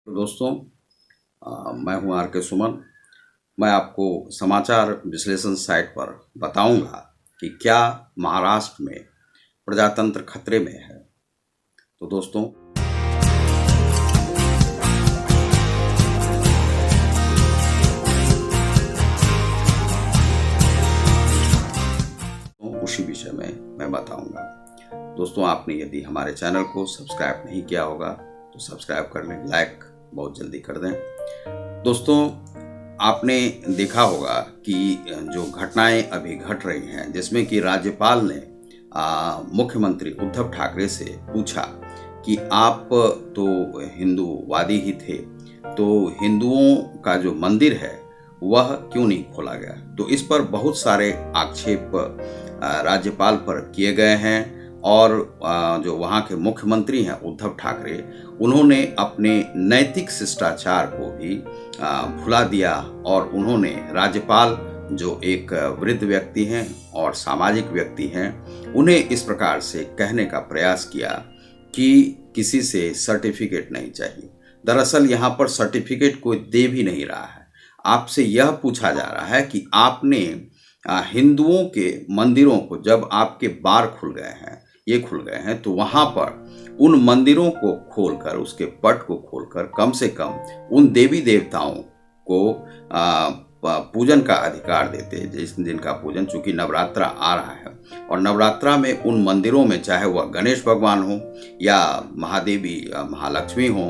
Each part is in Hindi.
तो दोस्तों, मैं हूं आर के सुमन। मैं आपको समाचार विश्लेषण साइट पर बताऊंगा कि क्या महाराष्ट्र में प्रजातंत्र खतरे में है। तो दोस्तों, उसी विषय में मैं बताऊंगा। दोस्तों, आपने यदि हमारे चैनल को सब्सक्राइब नहीं किया होगा तो सब्सक्राइब कर लें, लाइक बहुत जल्दी कर दें। दोस्तों, आपने देखा होगा कि जो घटनाएं अभी घट रही हैं, जिसमें कि राज्यपाल ने मुख्यमंत्री उद्धव ठाकरे से पूछा कि आप तो हिंदूवादी ही थे, तो हिंदुओं का जो मंदिर है वह क्यों नहीं खोला गया। तो इस पर बहुत सारे आक्षेप राज्यपाल पर किए गए हैं और जो वहाँ के मुख्यमंत्री हैं उद्धव ठाकरे, उन्होंने अपने नैतिक शिष्टाचार को भी भुला दिया और उन्होंने राज्यपाल जो एक वृद्ध व्यक्ति हैं और सामाजिक व्यक्ति हैं, उन्हें इस प्रकार से कहने का प्रयास किया कि किसी से सर्टिफिकेट नहीं चाहिए। दरअसल यहाँ पर सर्टिफिकेट कोई दे भी नहीं रहा है। आपसे यह पूछा जा रहा है कि आपने हिंदुओं के मंदिरों को, जब आपके बार खुल गए हैं तो वहाँ पर उन मंदिरों को खोलकर, उसके पट को खोलकर कम से कम उन देवी देवताओं को पूजन का अधिकार देते, जिनका पूजन, चूंकि नवरात्रा आ रहा है और नवरात्रा में उन मंदिरों में, चाहे वह गणेश भगवान हो या महादेवी महालक्ष्मी हो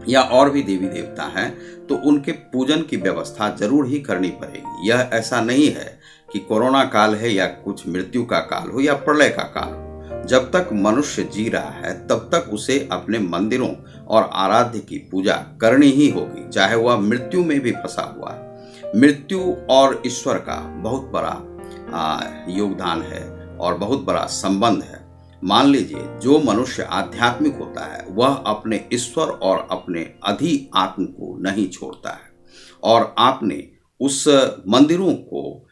या और भी देवी देवता हैं, तो उनके पूजन की व्यवस्था जरूर ही करनी पड़ेगी। यह ऐसा नहीं है कि कोरोना काल है या कुछ मृत्यु का काल हो या प्रलय का काल हो। जब तक मनुष्य जी रहा है तब तक उसे अपने मंदिरों और आराध्य की पूजा करनी ही होगी, चाहे वह मृत्यु में भी फंसा हुआ है। मृत्यु और ईश्वर का बहुत बड़ा योगदान है और बहुत बड़ा संबंध है। मान लीजिए, जो मनुष्य आध्यात्मिक होता है वह अपने ईश्वर और अपने अधि आत्म को नहीं छोड़ता है, और आपने उस मंदिरों को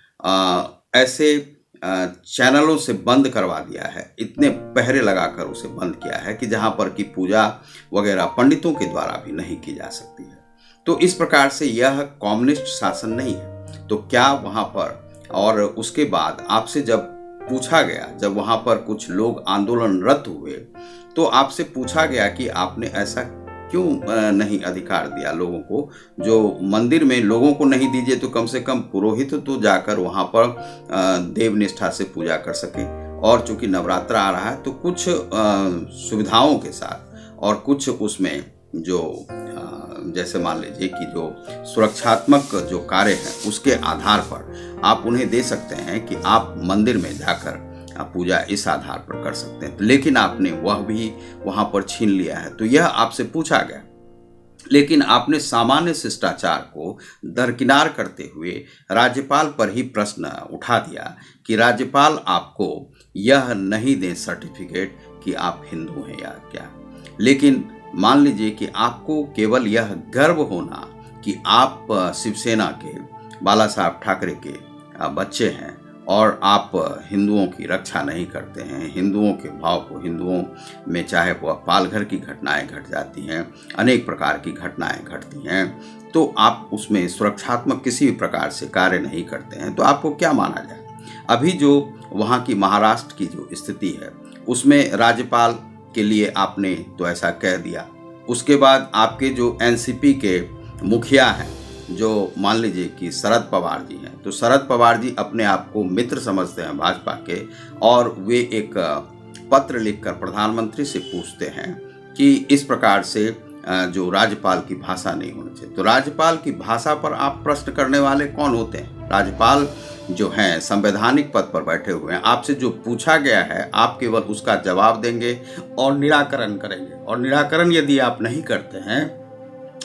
ऐसे चैनलों से बंद करवा दिया है, इतने पहरे लगाकर उसे बंद किया है कि जहां पर की पूजा वगैरह पंडितों के द्वारा भी नहीं की जा सकती है। तो इस प्रकार से यह कम्युनिस्ट शासन नहीं है। तो क्या वहां पर, और उसके बाद आपसे जब पूछा गया, जब वहां पर कुछ लोग आंदोलनरत हुए, तो आपसे पूछा गया कि आपने ऐसा क्यों नहीं अधिकार दिया लोगों को, जो मंदिर में लोगों को नहीं दीजिए तो कम से कम पुरोहित तो जाकर वहां पर देव निष्ठा से पूजा कर सके। और चूंकि नवरात्रा आ रहा है तो कुछ सुविधाओं के साथ और कुछ उसमें जो जैसे मान लीजिए कि जो सुरक्षात्मक जो कार्य है उसके आधार पर आप उन्हें दे सकते हैं कि आप मंदिर में जाकर पूजा इस आधार पर कर सकते हैं। लेकिन आपने वह भी वहां पर छीन लिया है। तो यह आपसे पूछा गया, लेकिन आपने सामान्य शिष्टाचार को दरकिनार करते हुए राज्यपाल पर ही प्रश्न उठा दिया कि राज्यपाल आपको यह नहीं दें सर्टिफिकेट कि आप हिंदू हैं या क्या। लेकिन मान लीजिए कि आपको केवल यह गर्व होना कि आप शिवसेना के बाला साहब ठाकरे के बच्चे हैं और आप हिंदुओं की रक्षा नहीं करते हैं, हिंदुओं के भाव को, हिंदुओं में चाहे वह पालघर की घटनाएं घट जाती हैं, अनेक प्रकार की घटनाएं घटती हैं, तो आप उसमें सुरक्षात्मक किसी भी प्रकार से कार्य नहीं करते हैं, तो आपको क्या माना जाए। अभी जो वहाँ की महाराष्ट्र की जो स्थिति है उसमें राज्यपाल के लिए आपने तो ऐसा कह दिया। उसके बाद आपके जो एनसीपी के मुखिया हैं, जो मान लीजिए कि शरद पवार जी हैं, तो शरद पवार जी अपने आप को मित्र समझते हैं भाजपा के, और वे एक पत्र लिखकर प्रधानमंत्री से पूछते हैं कि इस प्रकार से जो राज्यपाल की भाषा नहीं होनी चाहिए। तो राज्यपाल की भाषा पर आप प्रश्न करने वाले कौन होते हैं? राज्यपाल जो हैं संवैधानिक पद पर बैठे हुए हैं। आपसे जो पूछा गया है आप केवल उसका जवाब देंगे और निराकरण करेंगे, और निराकरण यदि आप नहीं करते हैं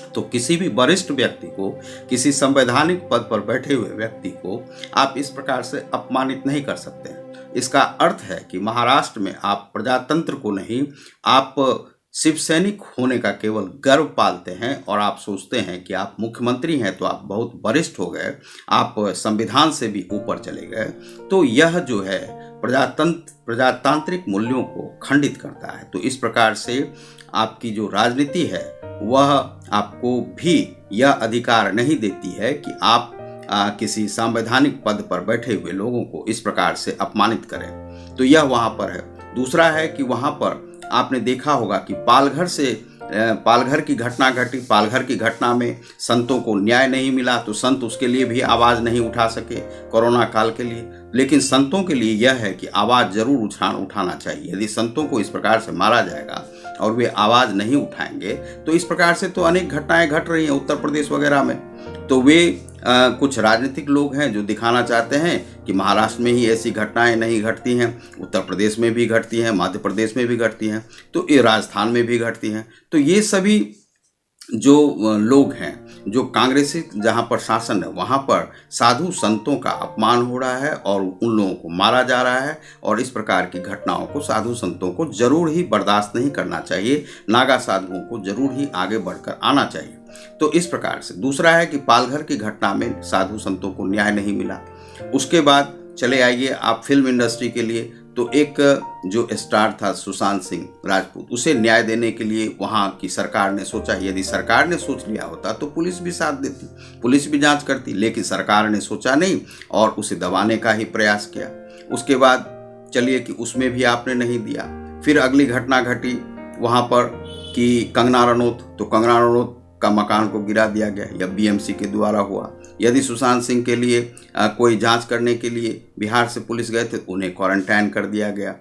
तो किसी भी वरिष्ठ व्यक्ति को, किसी संवैधानिक पद पर बैठे हुए व्यक्ति को आप इस प्रकार से अपमानित नहीं कर सकते हैं। इसका अर्थ है कि महाराष्ट्र में आप प्रजातंत्र को नहीं, आप शिव सैनिक होने का केवल गर्व पालते हैं और आप सोचते हैं कि आप मुख्यमंत्री हैं तो आप बहुत वरिष्ठ हो गए, आप संविधान से भी ऊपर चले गए। तो यह जो है प्रजातांत्रिक मूल्यों को खंडित करता है। तो इस प्रकार से आपकी जो राजनीति है वह आपको भी यह अधिकार नहीं देती है कि आप किसी संवैधानिक पद पर बैठे हुए लोगों को इस प्रकार से अपमानित करें। तो यह वहाँ पर है। दूसरा है कि वहाँ पर आपने देखा होगा कि पालघर की घटना घटी। पालघर की घटना में संतों को न्याय नहीं मिला, तो संत उसके लिए भी आवाज़ नहीं उठा सके कोरोना काल के लिए। लेकिन संतों के लिए यह है कि आवाज़ जरूर उठाना चाहिए। यदि संतों को इस प्रकार से मारा जाएगा और वे आवाज़ नहीं उठाएंगे तो इस प्रकार से तो अनेक घटनाएं घट रही हैं उत्तर प्रदेश वगैरह में। तो वे कुछ राजनीतिक लोग हैं जो दिखाना चाहते हैं कि महाराष्ट्र में ही ऐसी घटनाएं नहीं घटती हैं, उत्तर प्रदेश में भी घटती हैं, मध्य प्रदेश में भी घटती हैं, तो ये राजस्थान में भी घटती हैं। तो ये सभी जो लोग हैं, जो कांग्रेसी जहाँ पर शासन है वहाँ पर साधु संतों का अपमान हो रहा है और उन लोगों को मारा जा रहा है, और इस प्रकार की घटनाओं को साधु संतों को जरूर ही बर्दाश्त नहीं करना चाहिए। नागा साधुओं को जरूर ही आगे बढ़कर आना चाहिए। तो इस प्रकार से दूसरा है कि पालघर की घटना में साधु संतों को न्याय नहीं मिला। उसके बाद चले आइए आप फिल्म इंडस्ट्री के लिए, तो एक जो स्टार था सुशांत सिंह राजपूत, उसे न्याय देने के लिए वहाँ की सरकार ने सोचा। यदि सरकार ने सोच लिया होता तो पुलिस भी साथ देती, पुलिस भी जांच करती, लेकिन सरकार ने सोचा नहीं और उसे दबाने का ही प्रयास किया। उसके बाद चलिए कि उसमें भी आपने नहीं दिया। फिर अगली घटना घटी वहाँ पर कि कंगना रनौत, तो कंगना रनौत का मकान को गिरा दिया गया, या बीएमसी के द्वारा हुआ। यदि सुशांत सिंह के लिए कोई जांच करने के लिए बिहार से पुलिस गए थे तो उन्हें क्वारंटाइन कर दिया गया।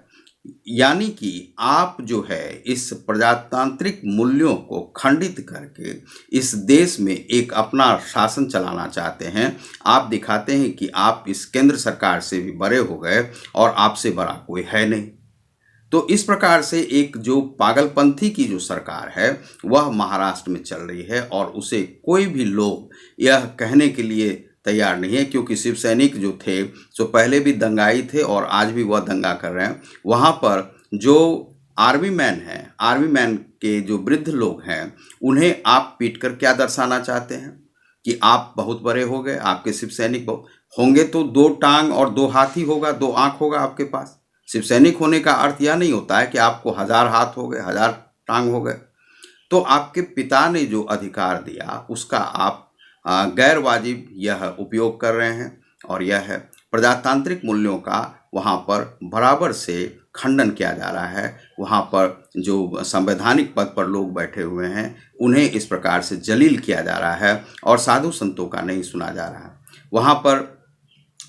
यानी कि आप जो है इस प्रजातांत्रिक मूल्यों को खंडित करके इस देश में एक अपना शासन चलाना चाहते हैं। आप दिखाते हैं कि आप इस केंद्र सरकार से भी बड़े हो गए और आपसे बड़ा कोई है नहीं। तो इस प्रकार से एक जो पागलपंथी की जो सरकार है वह महाराष्ट्र में चल रही है, और उसे कोई भी लोग यह कहने के लिए तैयार नहीं है, क्योंकि शिव सैनिक जो थे जो पहले भी दंगाई थे और आज भी वह दंगा कर रहे हैं। वहाँ पर जो आर्मी मैन हैं, आर्मी मैन के जो वृद्ध लोग हैं, उन्हें आप पीट कर क्या दर्शाना चाहते हैं कि आप बहुत बड़े हो गए, आपके शिव सैनिक होंगे तो 2 टांग और 2 हाथ ही होगा, 2 आँख होगा आपके पास। शिव सैनिक होने का अर्थ यह नहीं होता है कि आपको 1000 हाथ हो गए, 1000 टांग हो गए। तो आपके पिता ने जो अधिकार दिया उसका आप गैर वाजिब यह उपयोग कर रहे हैं, और यह है प्रजातांत्रिक मूल्यों का वहाँ पर बराबर से खंडन किया जा रहा है। वहाँ पर जो संवैधानिक पद पर लोग बैठे हुए हैं उन्हें इस प्रकार से जलील किया जा रहा है, और साधु संतों का नहीं सुना जा रहा है। वहाँ पर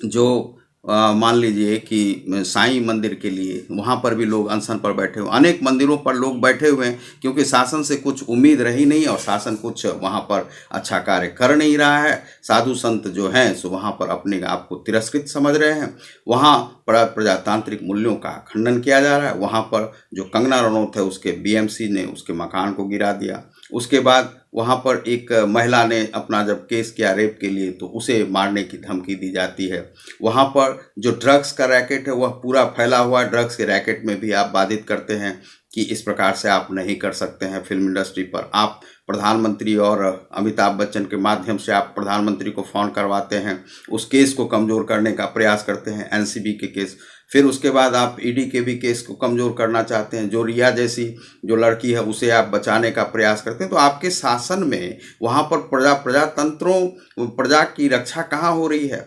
जो मान लीजिए कि साईं मंदिर के लिए वहाँ पर भी लोग अनशन पर बैठे हुए, अनेक मंदिरों पर लोग बैठे हुए हैं, क्योंकि शासन से कुछ उम्मीद रही नहीं और शासन कुछ वहाँ पर अच्छा कार्य कर नहीं रहा है। साधु संत जो हैं सो वहाँ पर अपने आप को तिरस्कृत समझ रहे हैं। वहाँ प्रजातांत्रिक मूल्यों का खंडन किया जा रहा है। वहाँ पर जो कंगना रनौत है उसके बीएमसी ने उसके मकान को गिरा दिया। उसके बाद वहाँ पर एक महिला ने अपना जब केस किया रेप के लिए तो उसे मारने की धमकी दी जाती है। वहाँ पर जो ड्रग्स का रैकेट है वह पूरा फैला हुआ है। ड्रग्स के रैकेट में भी आप बाधित करते हैं कि इस प्रकार से आप नहीं कर सकते हैं। फिल्म इंडस्ट्री पर आप प्रधानमंत्री और अमिताभ बच्चन के माध्यम से आप प्रधानमंत्री को फ़ोन करवाते हैं, उस केस को कमज़ोर करने का प्रयास करते हैं, एनसीबी के केस। फिर उसके बाद आप ईडी के भी केस को कमज़ोर करना चाहते हैं। जो रिया जैसी जो लड़की है उसे आप बचाने का प्रयास करते हैं। तो आपके शासन में वहाँ पर प्रजा की रक्षा कहाँ हो रही है?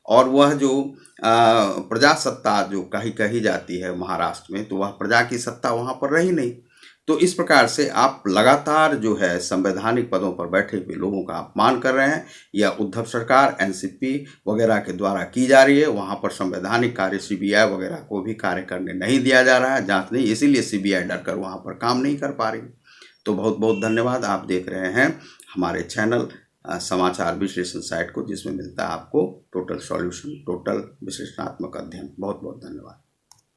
और वह जो प्रजासत्ता जो कही जाती है महाराष्ट्र में, तो वह प्रजा की सत्ता वहाँ पर रही नहीं। तो इस प्रकार से आप लगातार जो है संवैधानिक पदों पर बैठे हुए लोगों का अपमान कर रहे हैं। यह उद्धव सरकार एनसीपी वगैरह के द्वारा की जा रही है। वहाँ पर संवैधानिक कार्य सीबीआई वगैरह को भी कार्य करने नहीं दिया जा रहा है, जांच नहीं, इसीलिए सीबीआई डरकर वहाँ पर काम नहीं कर पा रही। तो बहुत बहुत धन्यवाद। आप देख रहे हैं हमारे चैनल समाचार विश्लेषण साइट को, जिसमें मिलता है आपको टोटल सॉल्यूशन, टोटल विश्लेषणात्मक अध्ययन। बहुत बहुत धन्यवाद।